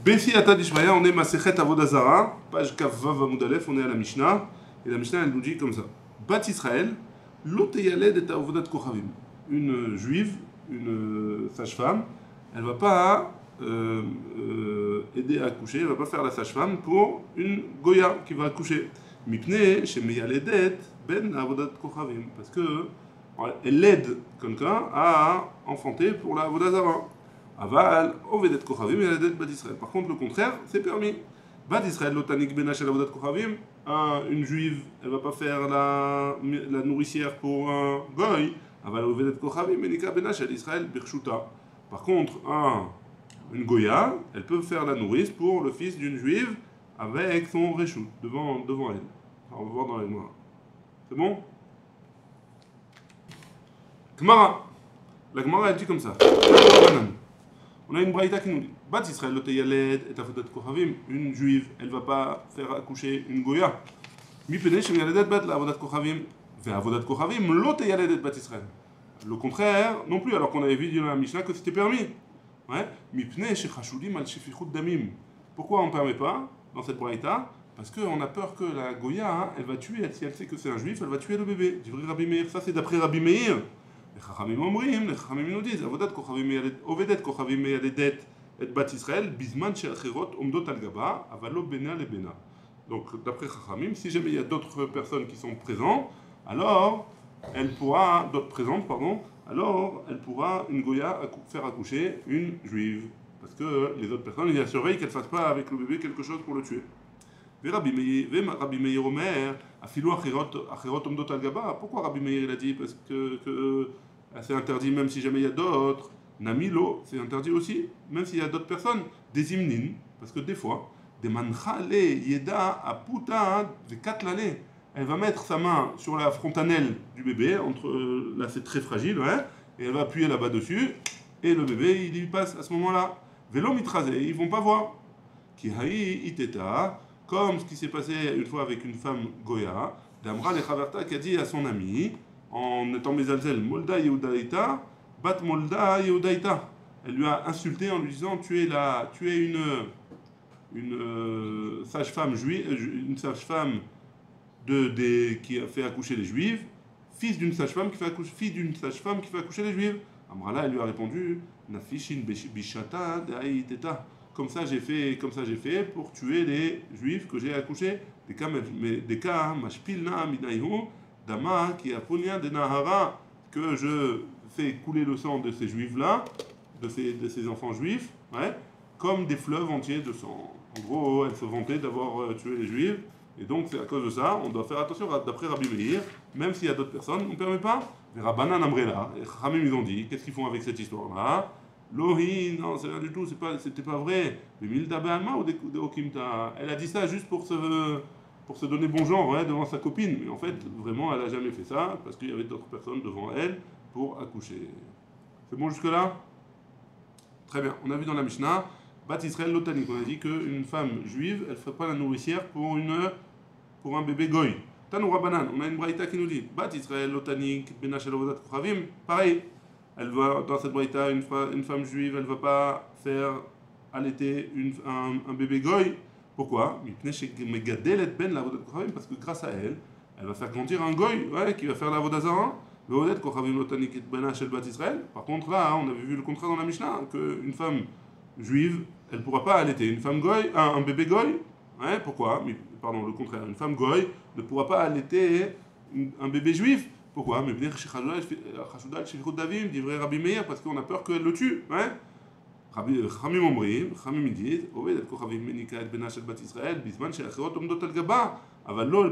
Bessi Ata Dishmaya, on est Masechet Avodah Zara, page Kavav Amud Aleph, on est à la Mishnah, et la Mishnah elle nous dit comme ça. Bat Israël, lo teyaled et avodat kochavim. Une juive, une sage-femme, elle va pas aider à accoucher, elle va pas faire la sage-femme pour une goya qui va accoucher. Mipne shemeyaledet ben avodat kochavim, parce que elle aide quelqu'un à enfanter pour la avodah zara. Aval, ovedet kochavim, et adet bat Israël. Par contre, le contraire, c'est permis. Bat Israël, lotanik benach el avodat kochavim. Une juive, elle va pas faire la nourricière pour un goy. Aval, ovedet kochavim, menika benach el Israël birchuta. Par contre, une goya, elle peut faire la nourrice pour le fils d'une juive avec son réchout devant elle. Alors, on va voir dans la Gemara. C'est bon? Gemara. La Gemara, elle dit comme ça. On a une braïta qui nous dit Bat Israël lo teyaled et avodat kochavim. Une juive, elle ne va pas faire accoucher une goya. Mipene shemiyaledet bat la avodat kochavim. Ve avodat kochavim lo teyaled et bat Israël. Le contraire, non plus, alors qu'on avait vu dans la Mishnah que c'était permis. Ouais. Mipene shechashudim al shefichut damim. Pourquoi on ne permet pas dans cette braïta? Parce qu'on a peur que la goya, elle va tuer, si elle sait que c'est un juif, elle va tuer le bébé. Divrei Rabbi Meir, ça c'est d'après Rabbi Meir. Les Chachamim omrim, les Chachamim nous disent, avodat kochavim ovedet kochavim meyaledet et bat Israël, bisman she'achirot omdot al gaba, avalo bena le bena. Donc d'après Chachamim, si jamais il y a d'autres personnes qui sont présentes, alors elle pourra, alors elle pourra une goya faire accoucher une juive, parce que les autres personnes, ils surveillent qu'elle ne fasse pas avec le bébé quelque chose pour le tuer. Rabbi Meir Omer, afilo achirot omdot al gaba. Pourquoi Rabbi Meir il a dit? Parce que c'est interdit même si jamais il y a d'autres. Namilo, c'est interdit aussi, même s'il y a d'autres personnes. Des imnin, parce que des fois, des manchale yeda aputa de katlale. Elle va mettre sa main sur la frontanelle du bébé, là c'est très fragile, ouais, et elle va appuyer là-bas dessus, et le bébé il y passe à ce moment-là. Vélo mitrasé, ils vont pas voir. Kihaï iteta. Comme ce qui s'est passé une fois avec une femme goya, d'Amra le Chaverta qui a dit à son ami, en étant mezalzel, Molda Yehudaïta, Bat Molda Yehudaïta. Elle lui a insulté en lui disant tu es une sage-femme juive, une sage-femme qui a fait accoucher les juifs, fils d'une sage-femme qui fait accoucher les juifs. Amrala elle lui a répondu Nafishin bishata da'iteta. Comme ça j'ai fait pour tuer les juifs que j'ai accouchés. Des cas, mashpilna minayu, dama qui a punya de nahara, que je fais couler le sang de ces juifs-là, de ces enfants juifs, ouais, comme des fleuves entiers de sang. En gros, elle se vantait d'avoir tué les juifs, et donc c'est à cause de ça, on doit faire attention, d'après Rabbi Meir, même s'il y a d'autres personnes, on ne permet pas. Mais Rabbanan Amrela, et Chachamim ils ont dit, qu'est-ce qu'ils font avec cette histoire-là? Lohi, non, c'est rien du tout, c'était pas vrai. Elle a dit ça juste pour se donner bon genre, ouais, devant sa copine. Mais en fait, vraiment, elle a jamais fait ça parce qu'il y avait d'autres personnes devant elle pour accoucher. C'est bon jusque-là? Très bien. On a vu dans la Mishnah, Bat Israël Lotanik. On a dit qu'une femme juive, elle ne ferait pas la nourricière pour un bébé goy. Tanou Rabbanan, on a une braïta qui nous dit Bat Israël Lotanik, Benach el Avodat Kochavim, pareil. Elle va, dans cette braïta, une femme juive, elle ne va pas faire allaiter un bébé goy. Pourquoi? Parce que grâce à elle, elle va faire grandir un goy, ouais, qui va faire la vodazara. Par contre, là, on avait vu le contraire dans la Mishnah, qu'une femme juive, elle ne pourra pas allaiter une femme goy, un bébé goy. Ouais, pourquoi? Pardon, le contraire. Une femme goy ne pourra pas allaiter un bébé juif. Pourquoi? Mais venir chez Chashoudal, chez David, dit vrai Rabbi Meir, parce qu'on a peur qu'elle le tue. Ouais? Chachamim omrim, Chachamim disent, Ovedet kochavim menika et benach el bat Israël, bisman she'achirot omdot al gaba, aval lo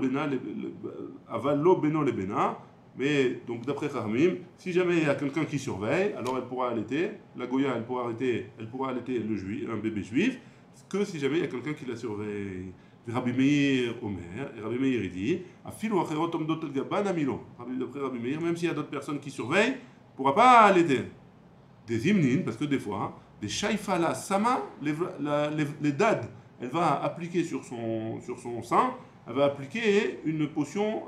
beno le bena. Mais donc d'après Chachamim, si jamais il y a quelqu'un qui surveille, alors elle pourra allaiter, la goya elle pourra allaiter un bébé juif, que si jamais il y a quelqu'un qui la surveille. Rabbi Meir Omer, et Rabbi Meir il dit, afilo achirot omdot al gaba namilo. D'après Rabbi Meir, même s'il y a d'autres personnes qui surveillent, ne pourra pas allaiter. Des hymnines, parce que des fois, des shaifala sama, les dad, elle va appliquer sur son sein, elle va appliquer une potion,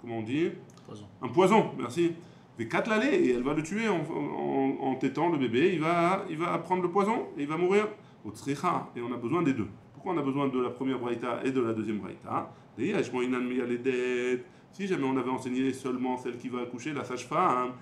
comment on dit? Poison. Un poison, merci. Vekat l'allée, et elle va le tuer en tétant le bébé, il va prendre le poison et il va mourir. Otsricha, et on a besoin des deux. Pourquoi on a besoin de la première braïta et de la deuxième braïta? Si jamais on avait enseigné seulement celle qui va accoucher, la sage-femme,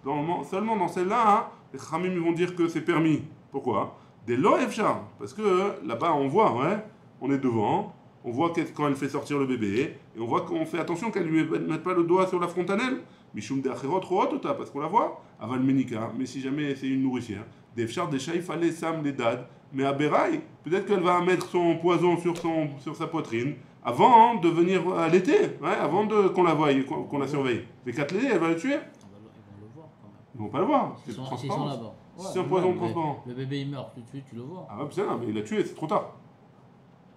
normalement, seulement dans celle-là, hein, les Khamim vont dire que c'est permis. Pourquoi? Des lo efchar, parce que là-bas on voit, ouais, on est devant, on voit quand elle fait sortir le bébé, et on voit qu'on fait attention qu'elle ne lui mette pas le doigt sur la frontanelle. Mishum de achirot rootota, parce qu'on la voit, aval menika, mais si jamais c'est une nourricière, des efchar, des shaïf, allez, sam, les dad, mais à Beraï, peut-être qu'elle va mettre son poison sur sa poitrine avant de venir allaiter, ouais, avant qu'on la voie, qu'on la surveille. Les 4 laits, elle va le tuer. Ils vont le voir quand même. Ils vont pas le voir, c'est S'ils sont transparent. là-bas. Ouais, C'est un poison transparent. Le bébé il meurt tout de suite, tu le vois. Ah ouais, putain, mais il l'a tué, c'est trop tard.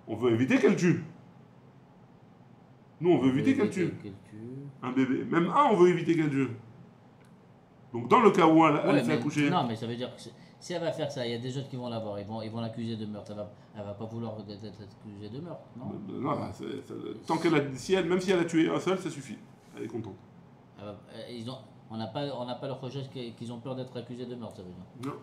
On veut éviter qu'elle tue. Nous, on veut éviter qu'elle tue. Un bébé, même un, on veut éviter qu'elle tue. Donc dans le cas où elle fait accoucher... Non, mais ça veut dire que si elle va faire ça, il y a des autres qui vont la voir, ils vont l'accuser de meurtre. Elle va pas vouloir être accusée de meurtre, non? Non, tant qu'elle a... même si elle a tué un seul, ça suffit. Elle est contente. On n'a pas leur recherche qu'ils ont peur d'être accusés de meurtre, ça veut dire. Non.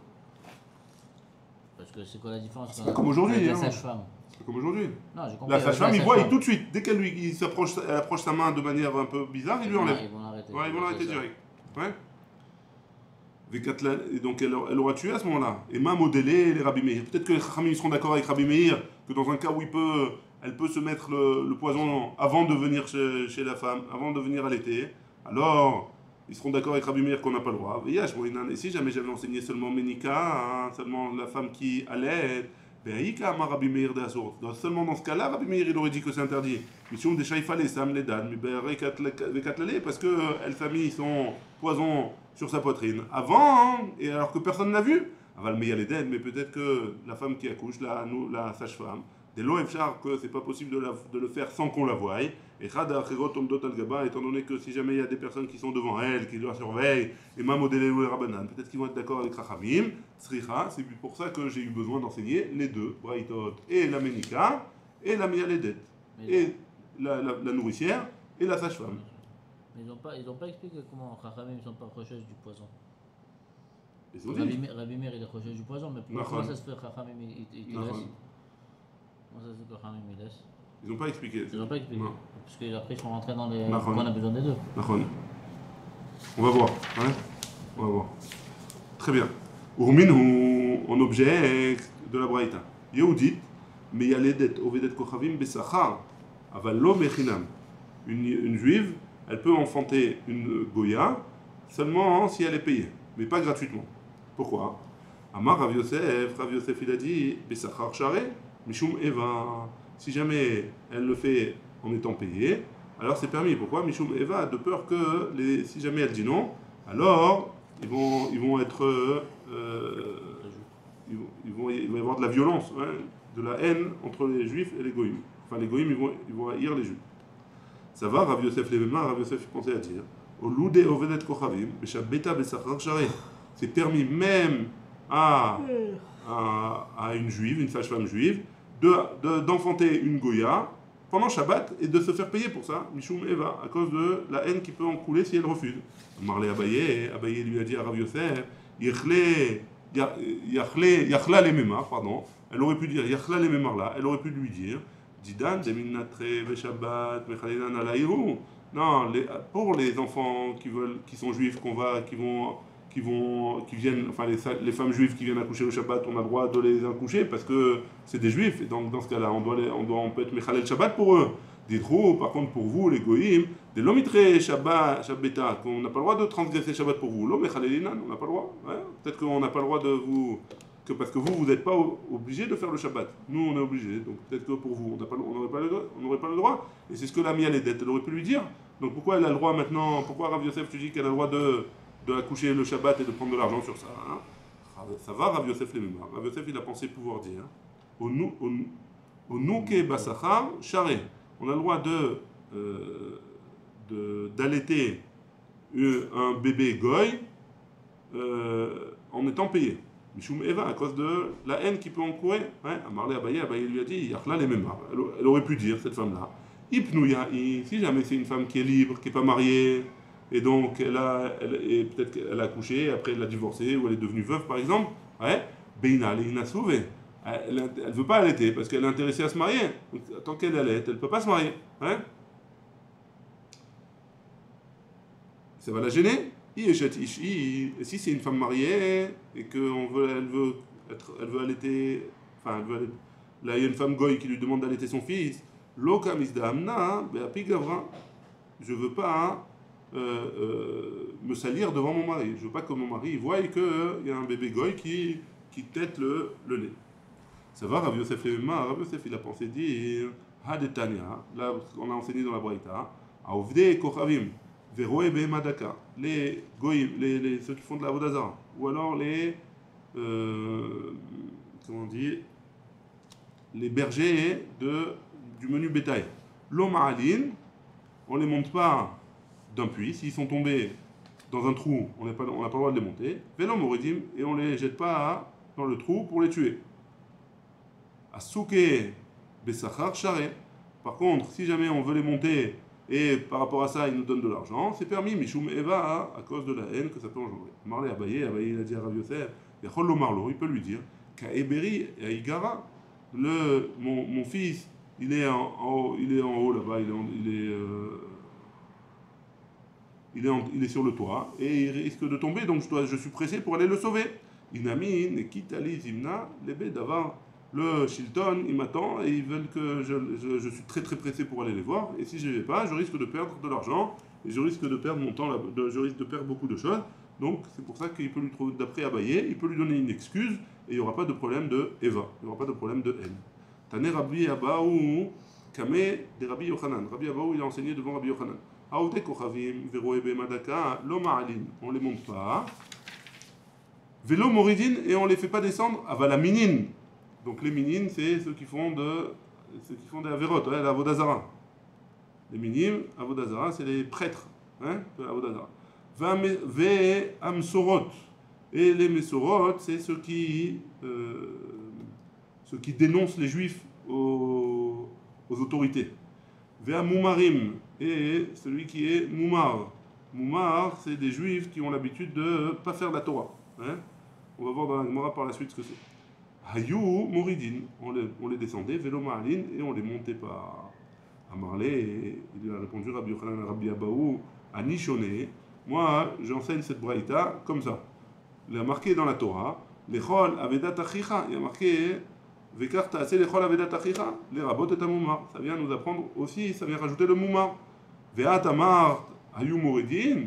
Parce que c'est quoi la différence? C'est pas comme aujourd'hui. La sage-femme. C'est pas comme aujourd'hui. Non, j'ai compris. La sage-femme, il voit tout de suite. Dès qu'elle approche sa main de manière un peu bizarre, il lui enlève. Ils vont l'arrêter. Ouais, ils vont l'arrêter direct. Ouais. Et donc elle aura tué à ce moment-là. Et m'a modélé les Rabbi Meir. Peut-être que les Khamim seront d'accord avec Rabbi Meir que dans un cas où elle peut se mettre le poison avant de venir chez la femme, avant de venir allaiter, alors ils seront d'accord avec Rabbi Meir qu'on n'a pas le droit. Et si jamais j'avais enseigné seulement Ménika, hein, seulement la femme qui allait, Rabbi Meir seulement dans ce cas-là, Rabbi Meir il aurait dit que c'est interdit. Mishum des Shaïfa les Sam les Dan, parce qu'elle a mis son poison sur sa poitrine avant, hein, et alors que personne n'a vu. Aval Meir les Dan, mais peut-être que la femme qui accouche, la sage-femme, des lo efchar que c'est pas possible de le faire sans qu'on la voie. Et Chada Achirot Omdot al Gaba, étant donné que si jamais il y a des personnes qui sont devant elle, qui la surveillent, et ma modélé ou Rabanan, peut-être qu'ils vont être d'accord avec Rachamim, Sricha, c'est pour ça que j'ai eu besoin d'enseigner les deux, Braïtot et la Ménika, et la Mialedet, et la nourricière, et la sage-femme. Mais ils ont pas expliqué comment Chachamim sont pas recherche du poison. Ils ont dit. Rabbi Meir il est recherche du poison, mais comment ça se fait que Chachamim il laisse? Comment ça se fait que Chachamim il laisse? Ils n'ont pas expliqué. Ils n'ont pas expliqué. Non. Parce qu'après ils sont rentrés dans les... On a besoin des deux. On va voir. Hein, on va voir. Très bien. Urmin en objet de la Braïta. Yehudit, mais yaledet ovedet kochavim besachar, aval lo mechinam. Une juive, elle peut enfanter une goya seulement si elle est payée, mais pas gratuitement. Pourquoi? Amar Rav Yosef il a dit besachar share, mishum eva. Si jamais elle le fait en étant payée, alors c'est permis. Pourquoi? Mishum eva, de peur que si jamais elle dit non, alors ils vont être il va y avoir de la violence, hein, de la haine entre les juifs et les goïms. Enfin, les goïms, ils vont haïr les juifs. Ça va, Rav Yosef Levema, Rav Yosef pensait à dire Olude ovedet kochavim, beshabeta besachar share. C'est permis même à une juive, une sage-femme juive, d'enfanter une goya pendant Shabbat et de se faire payer pour ça, Mishum Eva, à cause de la haine qui peut en couler si elle refuse. Marlé Abaye lui a dit à Rav Yosef Yachla les mémars, pardon, elle aurait pu dire Yachla les mémars là, elle aurait pu lui dire Didan, Deminatre, Beshabbat, Mechalinan Alaïrou. Non, pour les enfants qui sont juifs, qui viennent, enfin les femmes juives qui viennent accoucher au Shabbat, on a le droit de les accoucher parce que c'est des juifs, et donc dans ce cas-là, on peut être Mechalel Shabbat pour eux. Des trous, par contre, pour vous, les goïms, des lomitre Shabbat, Shabbeta, qu'on n'a pas le droit de transgresser Shabbat pour vous. L'omechalelinan, on n'a pas le droit. Ouais. Peut-être qu'on n'a pas le droit de vous. Parce que vous n'êtes pas obligé de faire le Shabbat. Nous, on est obligé. Donc peut-être que pour vous, on n'aurait pas le droit. Et c'est ce que la Mialedet, elle aurait pu lui dire. Donc pourquoi elle a le droit maintenant? Pourquoi Rav Yosef, tu dis qu'elle a le droit de accoucher le Shabbat et de prendre de l'argent sur ça, hein? Ça va, Rav Yosef les mémoires. Rav Yosef, il a pensé pouvoir dire au nouke basachar charé. On a le droit d'allaiter un bébé goy en étant payé. Mishum Eva, à cause de la haine qui peut encourir. Ouais, Amarle Abaye lui a dit Yachla les mémoires. Elle aurait pu dire, cette femme-là, Ipnouya, si jamais c'est une femme qui est libre, qui n'est pas mariée, et donc et peut-être qu'elle a accouché, après elle a divorcé, ou elle est devenue veuve par exemple, ouais, Beina Leina Souvé. Elle ne veut pas allaiter parce qu'elle est intéressée à se marier. Donc, tant qu'elle allait, elle ne peut pas se marier. Hein. Ça va la gêner. Et si c'est une femme mariée et elle veut allaiter, enfin, là il y a une femme goy qui lui demande d'allaiter son fils, Loka misdaamna, beapi gavra. Je ne veux pas me salir devant mon mari. Je ne veux pas que mon mari voie qu'il y a un bébé goy qui tète le lait. Ça va, Rav Yosef Lema, Rav Yosef il a pensé dire Hadetania, là on a enseigné dans la Braïta, Aovde Kochavim, Veroe Behemadaka, les goyim, ceux qui font de la Vodazara, ou alors comment on dit, les bergers du menu bétail. L'Oma'alin, on ne les monte pas d'un puits, s'ils sont tombés dans un trou, on n'a pas le droit de les monter, Velom Moridim, et on ne les jette pas dans le trou pour les tuer. Asuke Besachar Share. Par contre, si jamais on veut les monter et par rapport à ça ils nous donnent de l'argent, c'est permis, Mishum Eva, à cause de la haine que ça peut engendrer. Marlé Abaye il a dit à Rav Yosef, Yachol Marlo, il peut lui dire, Kaeberi et Aïgara, mon fils, il est en haut là-bas, il est sur le toit et il risque de tomber, donc je suis pressé pour aller le sauver. Inamin, Kitali, Zimna, Lebe Davar. Le Shilton, il m'attend et ils veulent que je suis très très pressé pour aller les voir. Et si je ne vais pas, je risque de perdre de l'argent et je risque de perdre mon temps, je risque de perdre beaucoup de choses. Donc c'est pour ça qu'il peut lui trouver, d'après Abaye, il peut lui donner une excuse et il n'y aura pas de problème de Eva, il n'y aura pas de problème de haine. Tane Rabbi Abaou, Kame de Rabbi Yochanan. Rabbi Abaou, il a enseigné devant Rabbi Yochanan. Aote Kochavim, Veroe Bemadaka, Lo Ma'alin. On ne les monte pas. Velo Moridin et on ne les fait pas descendre à Valaminin. Donc les minines, c'est ceux qui font des avérotes, hein, la Vodazara. Les minimes, Avodazara, c'est les prêtres, hein, de Avodazara. Ve Amsorot. Et les Mesorot, c'est ceux qui dénoncent les juifs aux autorités. Ve Amoumarim. Et celui qui est Moumar. Moumar, c'est des juifs qui ont l'habitude de ne pas faire la Torah. Hein. On va voir dans la Gemara par la suite ce que c'est. Hayou Moridin, on les descendait, Vélo Ma'alin, et on les montait pas à Marley. Et il a répondu Rabbi Yochanan à Rabbi Abaou, à Nishoné. Moi, j'enseigne cette braïta comme ça. Il a marqué dans la Torah, Lechol Avedat Achicha, il a marqué Vekar Ta'ase Lechol Avedat Achicha, les rabot et Moumar. Ça vient nous apprendre aussi, ça vient rajouter le Moumar. Ve'at Amar Hayou Moridin,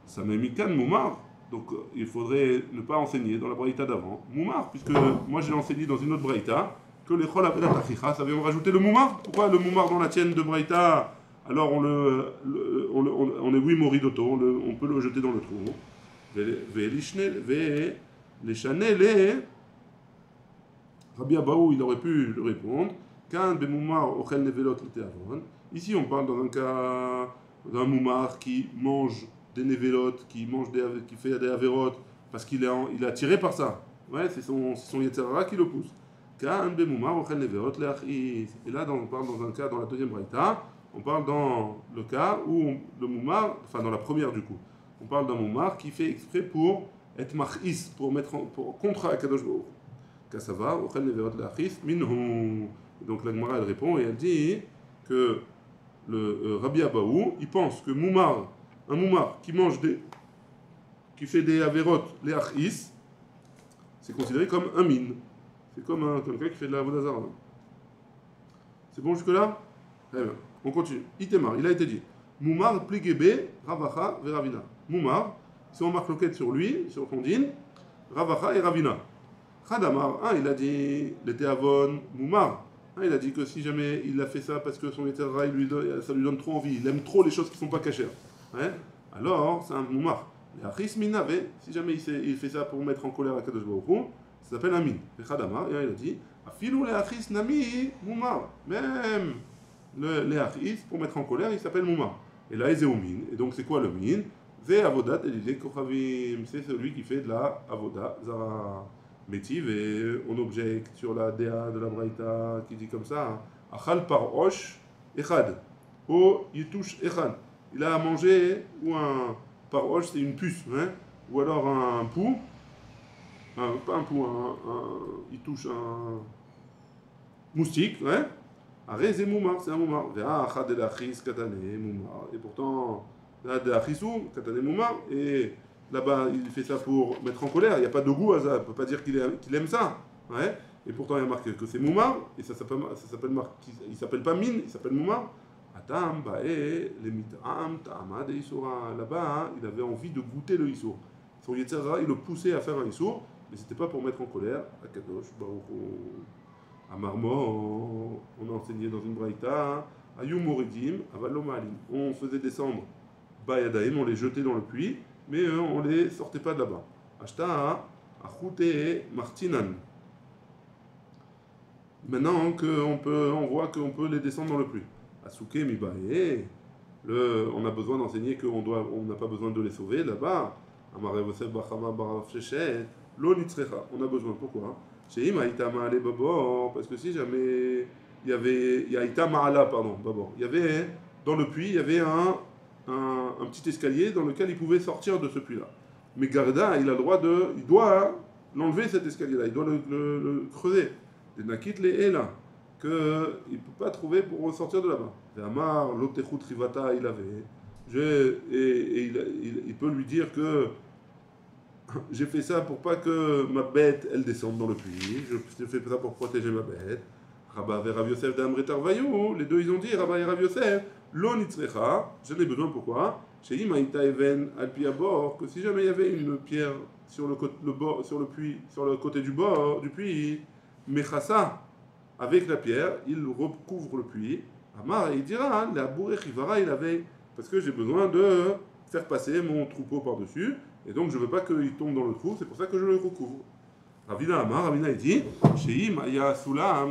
ça m'a mis Kan Moumar. Donc il faudrait ne pas enseigner dans la braïta d'avant, Moumar, puisque moi j'ai enseigné dans une autre braïta que les chol avedat achicha, ça vient me rajouter le Moumar. Pourquoi le Moumar dans la tienne de braïta, alors on est oui moridoto, on peut le jeter dans le trou. Les chanel, Rabbi Abaou il aurait pu le répondre, quand be Moumar ochel nevelot l'teavon. Ici on parle dans un cas d'un Moumar qui mange des névélotes, qui fait des avérotes, parce qu'il est attiré par ça. Ouais, c'est son Yetzirara qui le pousse. Et là, on parle dans un cas, dans la deuxième braïta, on parle dans le cas où le Moumar, enfin dans la première du coup, on parle d'un Moumar qui fait exprès pour être machis, pour contre Akadosh Baruch. Kassava, ochel neverot leachis, minhu. Donc la Gemara elle répond et elle dit que le Rabbi Abaou, il pense que un Moumar qui fait des avérotes, les achis, c'est considéré comme un mine. C'est comme quelqu'un qui fait de la vodazara. C'est bon jusque-là? Très bien. On continue. Itemar, il a été dit. Moumar pligebe, Ravacha et Ravina. Moumar, si on marque l'enquête sur lui, sur Fondine, Ravacha et Ravina. Khadamar, il a dit, l'été avon, Moumar. Il a dit que si jamais il a fait ça parce que son Yetzirara, ça lui donne trop envie, il aime trop les choses qui ne sont pas cachères. Hein? Alors, c'est un moumar. Si jamais il fait ça pour mettre en colère à Kadosh Baruch Hu, ça s'appelle un min. Et il a dit, afilou le achis nami moumar. Même le achis, pour mettre en colère, il s'appelle moumar. Et là, il est au min. Et donc, c'est quoi le min? C'est avodat et kochavim. C'est celui qui fait de la avoda zara métive. Et on objecte sur la déa de la braïta qui dit comme ça, achal par osh echad. O yitush echad. il a mangé, ou un paroche, c'est une puce, hein, ou alors un pou, pas un pou, il touche un moustique, ouais. Arrête, c'est moumar, c'est un moumar. Et pourtant, là, de achisou, katane moumar, et là-bas, il fait ça pour mettre en colère. Il n'y a pas de goût à ça. On ne peut pas dire qu'il aime ça. Ouais. Et pourtant, il y a marqué que c'est moumar, et ça s'appelle il s'appelle pas mine, il s'appelle moumar. Atam, bae, les mitam, ta'ama, de isura. Là-bas, il avait envie de goûter le issour. Son Yetzirah, il le poussait à faire un issour, mais c'était pas pour mettre en colère. Akadosh, Baruch à Marmor, on a enseigné dans une braïta, Ayum Moridim, Avalomalim. On faisait descendre Bayadaim, on les jetait dans le puits, mais on les sortait pas de là-bas. Ashta, Achute Martinan. Maintenant on voit qu'on peut les descendre dans le puits. Asuke Mibae, on a besoin d'enseigner qu'on n'a pas besoin de les sauver là-bas. Amare Vosef Bachama Baraf Shechet, Lo Nitzrecha. On a besoin, pourquoi? Parce que si jamais il y avait dans le puits il y avait un petit escalier dans lequel il pouvait sortir de ce puits là, mais Garda il doit l'enlever cet escalier là, il doit le creuser des nakit les là que il peut pas trouver pour sortir de là-bas. Amar l'otechut rivata il avait il peut lui dire que j'ai fait ça pour pas que ma bête elle descende dans le puits. Je fais ça pour protéger ma bête. Rabba et Rav Yosef d'Amretar Vayou, les deux ils ont dit Rabba et Rav Yosef, lo nitzrecha, j'en ai besoin pourquoi? Chez Imaïta Even Alpiabor, que si jamais il y avait une pierre sur le côté du bord du puits, Mechassa, avec la pierre, il recouvre le puits. Amar il dira, la bourré chivara il avait, parce que j'ai besoin de faire passer mon troupeau par-dessus. Et donc je ne veux pas qu'il tombe dans le trou, c'est pour ça que je le recouvre. Ravina Amar, Ravina il dit, Sheim, il y a Soula,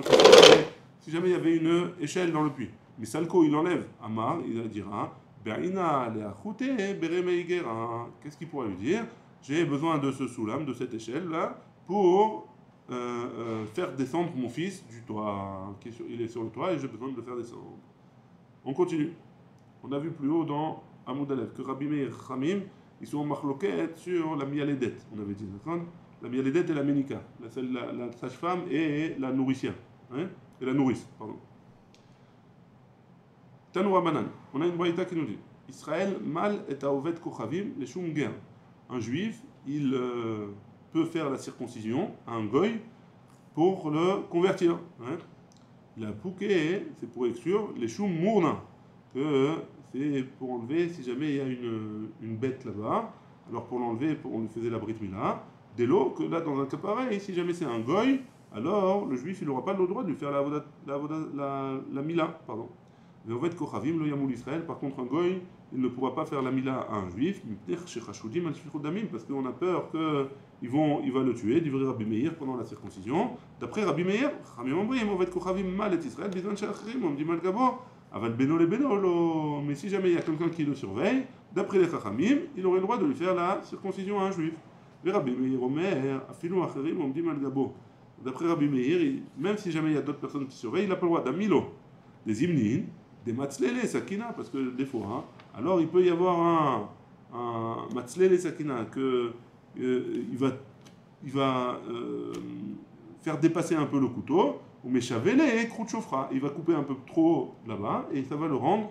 si jamais il y avait une échelle dans le puits. Mais Salko il enlève. Amar, il dira, Berina, Leachute, Beremeigera. Qu'est-ce qu'il pourrait lui dire? J'ai besoin de ce soulam, de cette échelle-là, pour faire descendre mon fils du toit. Il est sur le toit et j'ai besoin de le faire descendre. On continue. On a vu plus haut dans Amoud Aleph que Rabbi Meir Chamim, ils sont en marloquette sur la mialédet, on avait dit, d'accord? La mialédet et la ménika, la sage-femme et la nourricière, hein? Et la nourrice, pardon. Tanoura Banan, on a une braïta qui nous dit Israël mal et aovet kochavim les shum ger. Un juif, il peut faire la circoncision à un goy pour le convertir. Hein? La pouké, c'est pour exclure les shum mourna, que c'est pour enlever si jamais il y a une bête là-bas. Alors pour l'enlever, on lui faisait la brit mila. Dès lors que là, dans un cas pareil, si jamais c'est un goy, alors le juif il n'aura pas le droit de lui faire la mila. Pardon. Mais en fait, Kochavim, le Yamoul Israël, par contre, un goy, il ne pourra pas faire la mila à un juif, parce qu'on a peur qu'il va le tuer, d'ivrer Rabbi Meir pendant la circoncision. D'après Rabbi Meir, mais si jamais il y a quelqu'un qui le surveille, d'après les Chachamim, il aurait le droit de lui faire la circoncision à un juif. D'après Rabbi Meir, même si jamais il y a d'autres personnes qui surveillent, il n'a pas le droit d'amilo, des imnin, des matzlele sakina, parce que des fois, hein, alors il peut y avoir un matzlele sakina que il va faire dépasser un peu le couteau, ou meshavele et krout chofra, il va couper un peu trop là-bas et ça va le rendre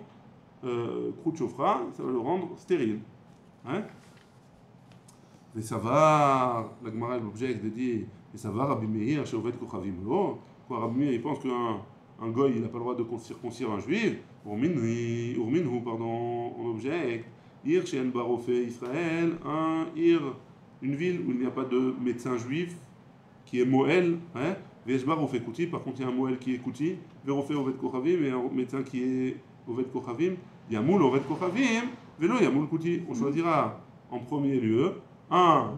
krout chofra, ça va le rendre stérile. Hein? Mais ça va, la Gemara l'objecte de dire, et ça va Rabbi Meir, Sheovet Kochavim lo, quoi Rabbi Meir il pense qu'un goy il n'a pas le droit de circoncire un juif, Urminhu, pardon, on objecte, Ir She'en Barofé Israël, une ville où il n'y a pas de médecin juif qui est Moël, hein, Veshbar Ofé Kouti, par contre il y a un Moël qui est Kouti, Verofé Ovet Kochavim, et un médecin qui est Ovet Kochavim, Yamoul Ovet Kochavim, Velo Yamoul Kouti. On choisira en premier lieu un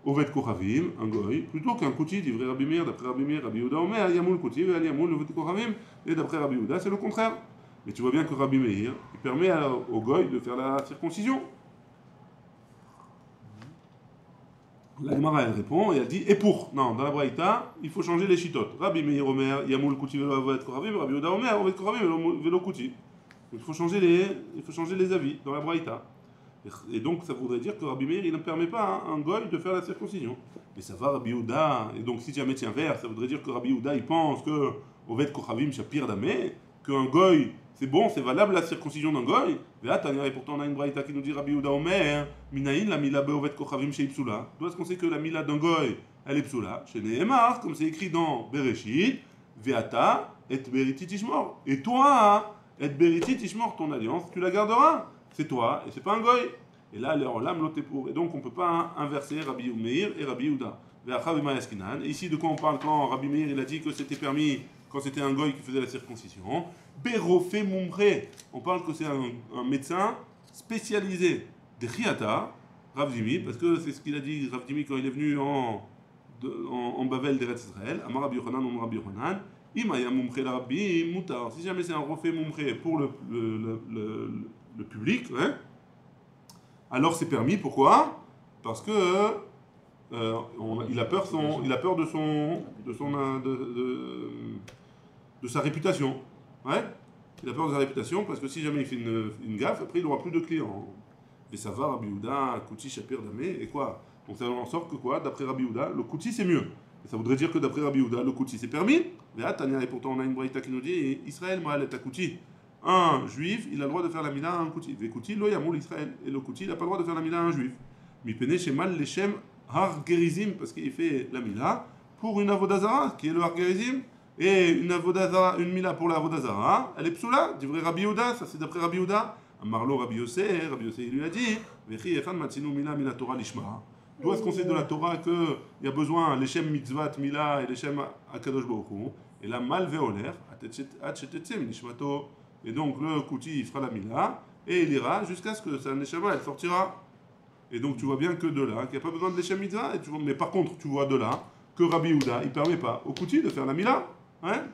Ovet Kochavim, un goy, plutôt qu'un Kouti, dit vrai Rabbi Meir, d'après Rabbi Meir, Rabbi Yehuda Omer, Yamoul Kouti, Yamoul Ovet Kochavim, et d'après Rabbi Yehuda, c'est le contraire. Mais tu vois bien que Rabbi Meir, il permet au goy de faire la circoncision. La Gemara elle répond et elle dit et pour non dans la Braïta il faut changer les chitotes. Rabbi Meir Omer Yamoul Kouti velo Ovet Kochavim, Rabbi Yehuda Omer Ovet Kochavim velo Kouti. Il faut changer les avis dans la Braïta. Et donc ça voudrait dire que Rabbi Meir il ne permet pas à un goy de faire la circoncision. Mais ça va Rabbi Yehuda, et donc si jamais tu inverses, ça voudrait dire que Rabbi Yehuda il pense que Oved Kochavim Shapir Damé, qu'un goy c'est bon, c'est valable la circoncision d'un goy. Et pourtant on a une Braïta qui nous dit Rabbi Yehuda Omer, Minaïn la mila beovet Kochavim Shei Psula. D'où est-ce qu'on sait que la mila d'un goy elle est Psula? Chez Nehemar, comme c'est écrit dans Bereshit, Veata et Beriti Tishmor. Et toi, et Beriti Tishmor, ton alliance, tu la garderas. C'est toi, et c'est pas un goy. Et là, les Olam l'autre est pour. Et donc, on ne peut pas inverser Rabbi Meir et Rabbi Yehuda. Et ici, de quoi on parle quand Rabbi Meir il a dit que c'était permis quand c'était un goy qui faisait la circoncision? Berofé Mumre. On parle que c'est un médecin spécialisé de Riata, Rav Dimi, parce que c'est ce qu'il a dit Rav Dimi quand il est venu en Bavel d'Eretz Israël. Amar Rabbi Yochanan, Amar Rabbi Yochanan. Imaya Mumre la Rabbi Mutar. Si jamais c'est un Rofé Mumre pour le public, hein, alors c'est permis. Pourquoi? Parce que il a peur de sa réputation. Ouais? Il a peur de sa réputation parce que si jamais il fait une gaffe, après il n'aura plus de clients. Et ça va, Rabbi Yehuda, Kouti, Shapir, Damé, et quoi? Donc ça en sort que quoi? D'après Rabbi Yehuda, le Kouti c'est mieux. Et ça voudrait dire que d'après Rabbi Yehuda, le Kouti c'est permis. Et pourtant on a une braïta qui nous dit Israël, Ma'alet Kouti. Un juif, il a le droit de faire la mila à un Kouti. Et Kouti, lo yamoul Israël. Et le Kouti, il n'a pas le droit de faire la mila à un juif. Mipene shemal leshem har gerizim, parce qu'il fait la mila pour une avodazara, qui est le har gerizim. Et une mila pour la avodazara, elle est psoula, dit vrai Rabbi Yehuda, ça c'est d'après Rabbi Yehuda. Amarlo Rabbi Yossé, il lui a dit Vechi echan matzinu mila mina Torah lishma. D'où est-ce qu'on sait de la Torah qu'il y a besoin leshem mitzvat mila et leshem akadosh baruch hu? Et là, mal veoler, at nishmato. Et donc le Kouti il fera la mila et il ira jusqu'à ce que sa neshama elle sortira. Et donc tu vois bien que de là, qu'il n'y a pas besoin de leshem mitzvah. Mais par contre, tu vois de là que Rabbi Yehuda il ne permet pas au Kouti de faire la mila. Hein?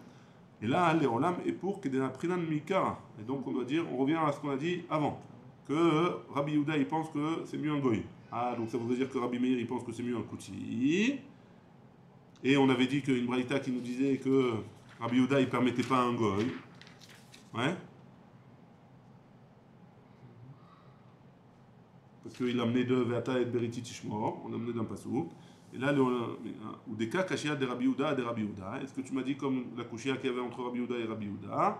Et là, les Olam est pour qu'il y ait un prinan mika. Et donc on doit dire, on revient à ce qu'on a dit avant, que Rabbi Yehuda il pense que c'est mieux un goy. Ah, donc ça voudrait dire que Rabbi Meir il pense que c'est mieux un Kouti. Et on avait dit qu'une braïta qui nous disait que Rabbi Yehuda il ne permettait pas un goy. Ouais. Parce qu'il a amené de Veata et Beriti Tishmor, on a amené d'un pasouk. Et là, ou des cas Kashia de Rabbi Yehuda et de Rabbi Yehuda. Est-ce que tu m'as dit comme la Kushia qu'il y avait entre Rabbi Yehuda et Rabbi Yehuda?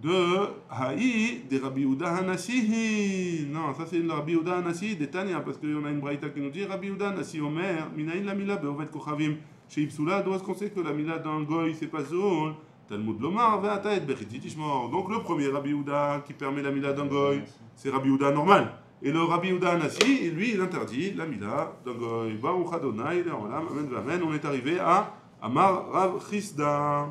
De Haï de Rabbi Yehuda Hanasihi. Non, ça c'est le Rabbi Yehuda Hanasihi de Tania, parce qu'on a une braïta qui nous dit Rabbi Yehuda Hanasi Omer, Minaïn la Mila, Beovet Kochavim, chez Ipsula, d'où est-ce qu'on sait que la Mila d'un goy c'est pas zone? Talmud Lomar, Veata et Beriti Tishmor. Donc le premier Rabbi Yehuda qui permet la Mila d'un goy, c'est Rabbi Yehuda normal. Et le Rabbi Yehuda Hanassi, lui, il interdit la Mila d'un goy. Baruch Adonai, Amen, Amen. On est arrivé à Amar Rav Chisda.